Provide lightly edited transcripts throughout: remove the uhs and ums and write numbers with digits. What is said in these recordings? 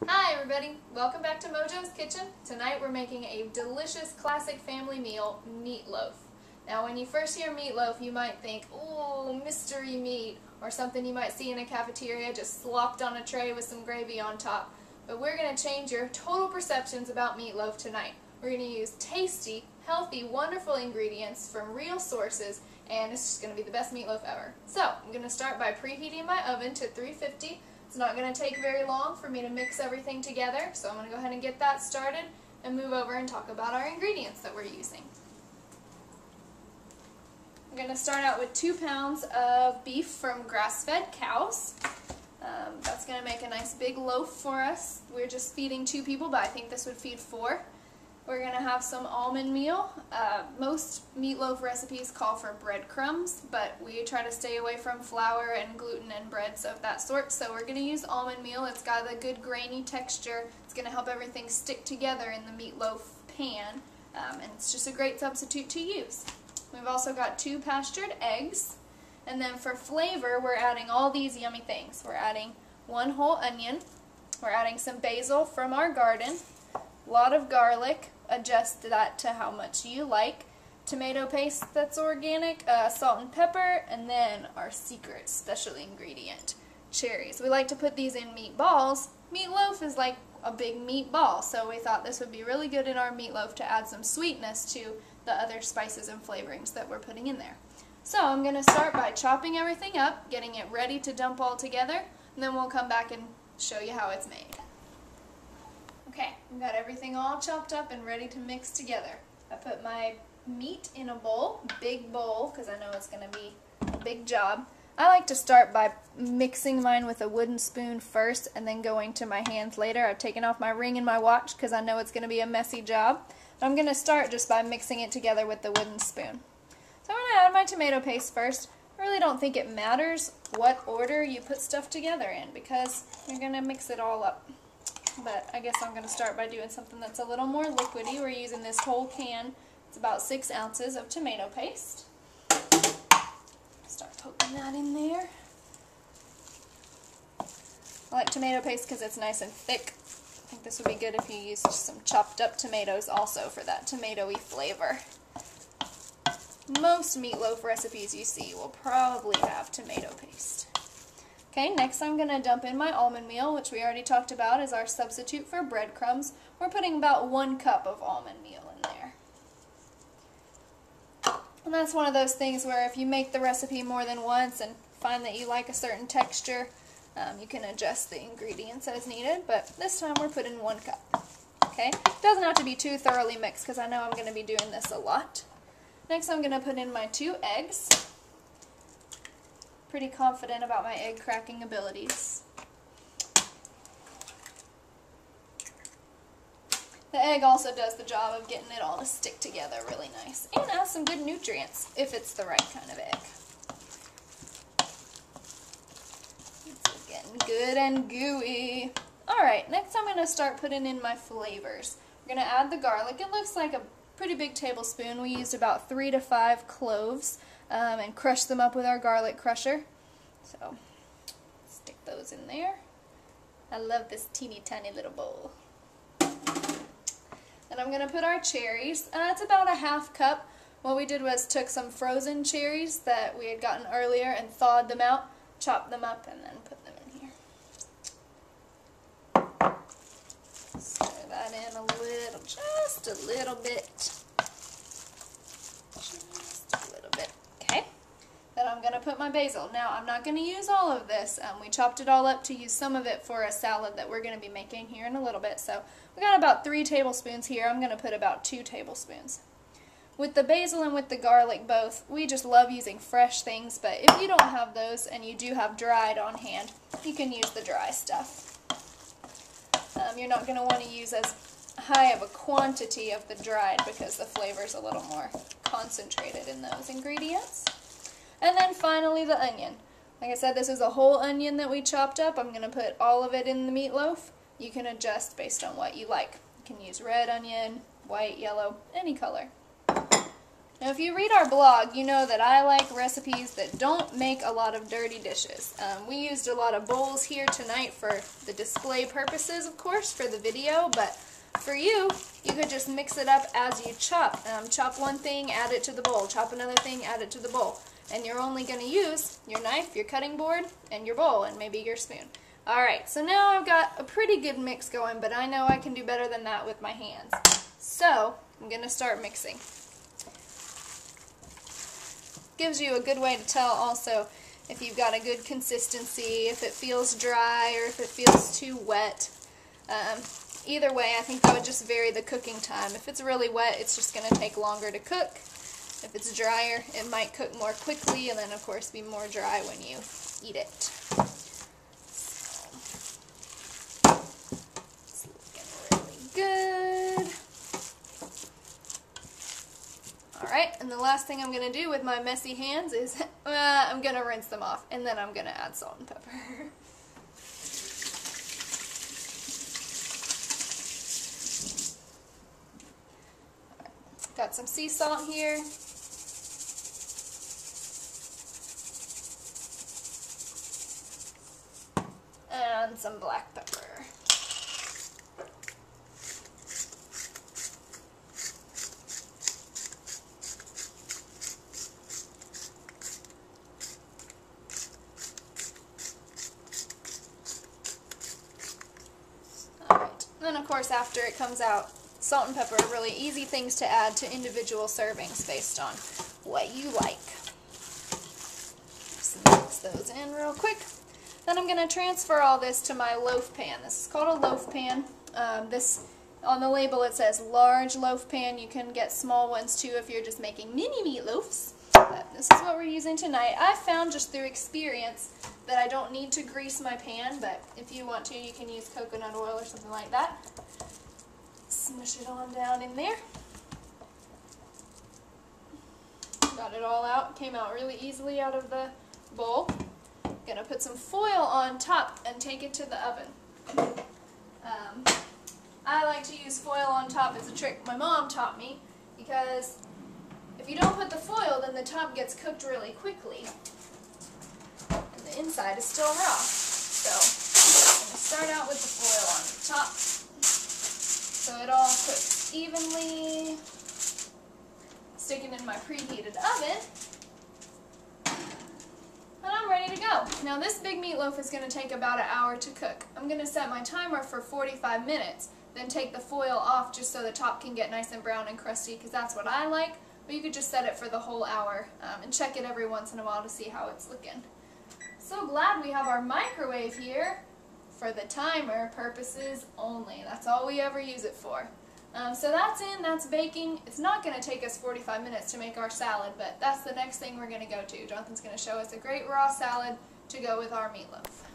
Hi everybody, welcome back to Mojo's Kitchen. Tonight we're making a delicious classic family meal, meatloaf. Now when you first hear meatloaf you might think, ooh, mystery meat, or something you might see in a cafeteria just slopped on a tray with some gravy on top. But we're going to change your total perceptions about meatloaf tonight. We're going to use tasty, healthy, wonderful ingredients from real sources, and it's just going to be the best meatloaf ever. So, I'm going to start by preheating my oven to 350. It's not going to take very long for me to mix everything together, so I'm going to go ahead and get that started and move over and talk about our ingredients that we're using. I'm going to start out with 2 pounds of beef from grass-fed cows. That's going to make a nice big loaf for us. We're just feeding 2 people, but I think this would feed 4. We're going to have some almond meal. Most meatloaf recipes call for breadcrumbs, but we try to stay away from flour and gluten and breads of that sort, so we're going to use almond meal. It's got a good grainy texture. It's going to help everything stick together in the meatloaf pan, and it's just a great substitute to use. We've also got 2 pastured eggs, and then for flavor we're adding all these yummy things. We're adding 1 whole onion, we're adding some basil from our garden, a lot of garlic, adjust that to how much you like, tomato paste that's organic, salt and pepper, and then our secret special ingredient, cherries. We like to put these in meatballs. Meatloaf is like a big meatball, so we thought this would be really good in our meatloaf to add some sweetness to the other spices and flavorings that we're putting in there. So I'm going to start by chopping everything up, getting it ready to dump all together, and then we'll come back and show you how it's made. Okay, we've got everything all chopped up and ready to mix together. I put my meat in a bowl, big bowl, because I know it's going to be a big job. I like to start by mixing mine with a wooden spoon first and then going to my hands later. I've taken off my ring and my watch because I know it's going to be a messy job. But I'm going to start just by mixing it together with the wooden spoon. So I'm going to add my tomato paste first. I really don't think it matters what order you put stuff together in because you're going to mix it all up. But I guess I'm going to start by doing something that's a little more liquidy. We're using this whole can. It's about 6 ounces of tomato paste. Start poking that in there. I like tomato paste because it's nice and thick. I think this would be good if you used some chopped up tomatoes also for that tomatoey flavor. Most meatloaf recipes you see will probably have tomato paste. Okay, next I'm going to dump in my almond meal, which we already talked about is our substitute for breadcrumbs. We're putting about 1 cup of almond meal in there. And that's one of those things where if you make the recipe more than once and find that you like a certain texture, you can adjust the ingredients as needed, but this time we're putting 1 cup. Okay, it doesn't have to be too thoroughly mixed because I know I'm going to be doing this a lot. Next I'm going to put in my 2 eggs. Pretty confident about my egg cracking abilities. The egg also does the job of getting it all to stick together really nice and has some good nutrients if it's the right kind of egg. It's getting good and gooey. Alright, next I'm going to start putting in my flavors. We're going to add the garlic. It looks like a pretty big tablespoon. We used about 3 to 5 cloves. And crush them up with our garlic crusher. So, stick those in there. I love this teeny tiny little bowl. And I'm going to put our cherries. It's about a 1/2 cup. What we did was took some frozen cherries that we had gotten earlier and thawed them out, chopped them up, and then put them in here. Stir that in a little, just a little bit. Then I'm going to put my basil. Now, I'm not going to use all of this. We chopped it all up to use some of it for a salad that we're going to be making here in a little bit. So, we got about 3 tablespoons here. I'm going to put about 2 tablespoons. With the basil and with the garlic both, we just love using fresh things, but if you don't have those and you do have dried on hand, you can use the dry stuff. You're not going to want to use as high of a quantity of the dried because the flavor is a little more concentrated in those ingredients. And then finally the onion. Like I said, this is a whole onion that we chopped up. I'm going to put all of it in the meatloaf. You can adjust based on what you like. You can use red onion, white, yellow, any color. Now if you read our blog, you know that I like recipes that don't make a lot of dirty dishes. We used a lot of bowls here tonight for the display purposes, of course, for the video, but for you, you could just mix it up as you chop. Chop one thing, add it to the bowl. Chop another thing, add it to the bowl. And you're only going to use your knife, your cutting board, and your bowl, and maybe your spoon. Alright, so now I've got a pretty good mix going, but I know I can do better than that with my hands. So, I'm going to start mixing. Gives you a good way to tell also if you've got a good consistency, if it feels dry or if it feels too wet. Either way, I think that would just vary the cooking time. If it's really wet, it's just going to take longer to cook. If it's drier, it might cook more quickly and then of course be more dry when you eat it. So, it's looking really good. Alright, and the last thing I'm going to do with my messy hands is I'm going to rinse them off, and then I'm going to add salt and pepper. Got some sea salt here. And some black pepper. Then of course after it comes out, salt and pepper are really easy things to add to individual servings based on what you like. Just mix those in real quick. Then I'm going to transfer all this to my loaf pan. This is called a loaf pan. On the label it says large loaf pan. You can get small ones too if you're just making mini meatloafs. But this is what we're using tonight. I found just through experience that I don't need to grease my pan, but if you want to, you can use coconut oil or something like that. Smush it on down in there. Got it all out. Came out really easily out of the bowl. Gonna put some foil on top and take it to the oven. I like to use foil on top as a trick my mom taught me, because if you don't put the foil, then the top gets cooked really quickly and the inside is still raw. So I'm going to start out with the foil on the top so it all cooks evenly. Stick it in my preheated oven. And I'm ready to go. Now this big meatloaf is going to take about an hour to cook. I'm going to set my timer for 45 minutes, then take the foil off just so the top can get nice and brown and crusty, because that's what I like. But you could just set it for the whole hour and check it every once in a while to see how it's looking. So glad we have our microwave here for the timer purposes only. That's all we ever use it for. So that's in, that's baking. It's not going to take us 45 minutes to make our salad, but that's the next thing we're going to go to. Jonathan's going to show us a great raw salad to go with our meatloaf.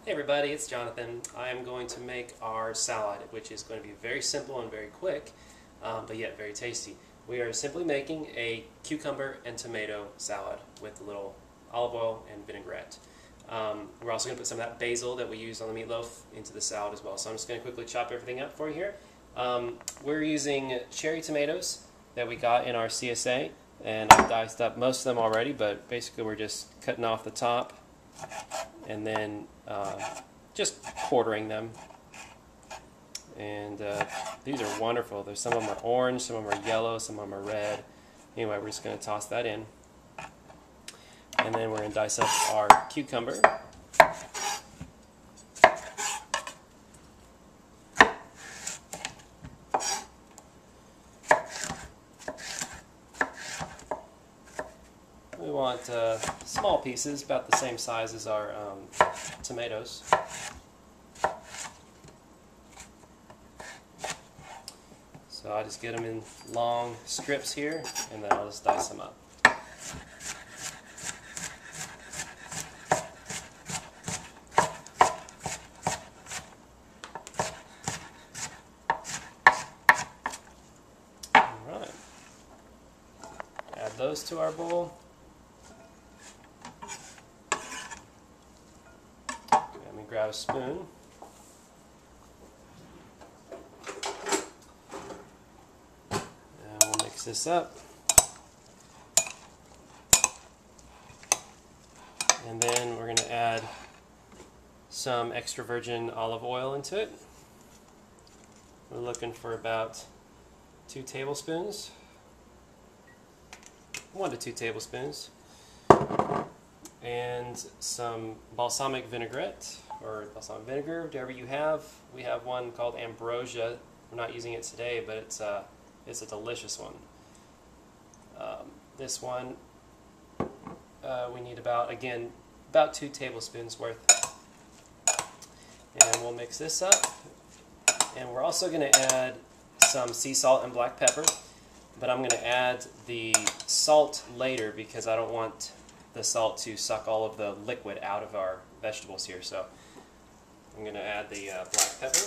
Hey everybody, it's Jonathan. I am going to make our salad, which is going to be very simple and very quick, but yet very tasty. We are simply making a cucumber and tomato salad with a little olive oil and vinaigrette. We're also going to put some of that basil that we used on the meatloaf into the salad as well. So I'm just going to quickly chop everything up for you here. We're using cherry tomatoes that we got in our CSA, and I've diced up most of them already, but basically we're just cutting off the top and then just quartering them. And these are wonderful. There's some of them are orange, some of them are yellow, some of them are red. Anyway, we're just going to toss that in. And then we're going to dice up our cucumber. We want small pieces, about the same size as our tomatoes. So I just get them in long strips here, and then I'll just dice them up. Alright. Add those to our bowl. Let me grab a spoon. This up. And then we're going to add some extra virgin olive oil into it. We're looking for about 2 tablespoons. 1 to 2 tablespoons. And some balsamic vinaigrette, or balsamic vinegar, whatever you have. We have one called Ambrosia. We're not using it today, but it's a delicious one. This one we need about 2 tablespoons worth. And we'll mix this up. And we're also going to add some sea salt and black pepper, but I'm going to add the salt later because I don't want the salt to suck all of the liquid out of our vegetables here. So I'm going to add the black pepper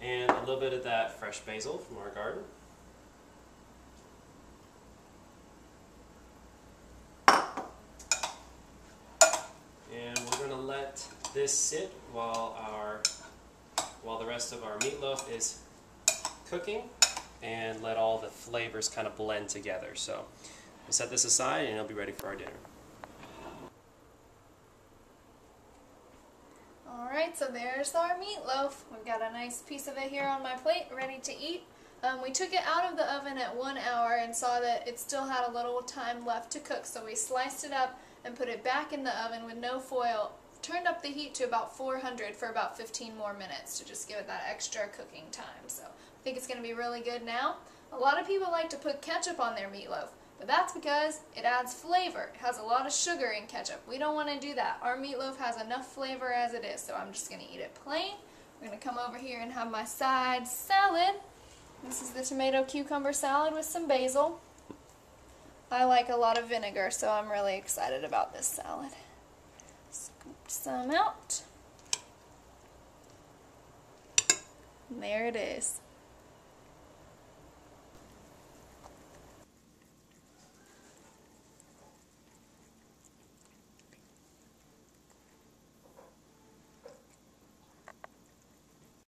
and a little bit of that fresh basil from our garden. And we're going to let this sit while the rest of our meatloaf is cooking, and let all the flavors kind of blend together. So we'll set this aside and it'll be ready for our dinner. Alright, so there's our meatloaf. We've got a nice piece of it here on my plate, ready to eat. We took it out of the oven at 1 hour and saw that it still had a little time left to cook, so we sliced it up and put it back in the oven with no foil. Turned up the heat to about 400 for about 15 more minutes to just give it that extra cooking time. So I think it's going to be really good now. A lot of people like to put ketchup on their meatloaf, but that's because it adds flavor. It has a lot of sugar in ketchup. We don't want to do that. Our meatloaf has enough flavor as it is, so I'm just going to eat it plain. We're going to come over here and have my side salad. This is the tomato cucumber salad with some basil. I like a lot of vinegar, so I'm really excited about this salad. Scoop some out. And there it is.